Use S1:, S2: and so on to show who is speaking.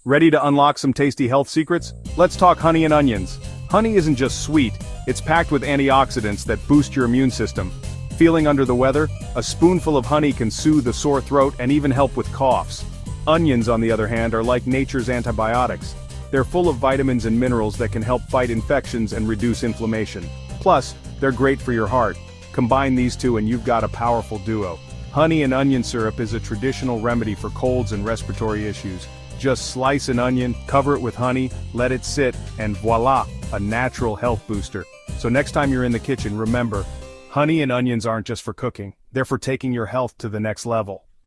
S1: Ready to unlock some tasty health secrets? Let's talk honey and onions. Honey isn't just sweet, it's packed with antioxidants that boost your immune system. Feeling under the weather? A spoonful of honey can soothe a sore throat and even help with coughs. Onions, on the other hand, are like nature's antibiotics. They're full of vitamins and minerals that can help fight infections and reduce inflammation. Plus, they're great for your heart. Combine these two and you've got a powerful duo. Honey and onion syrup is a traditional remedy for colds and respiratory issues. Just slice an onion, cover it with honey, let it sit, and voila, a natural health booster. So next time you're in the kitchen, remember, honey and onions aren't just for cooking, they're for taking your health to the next level.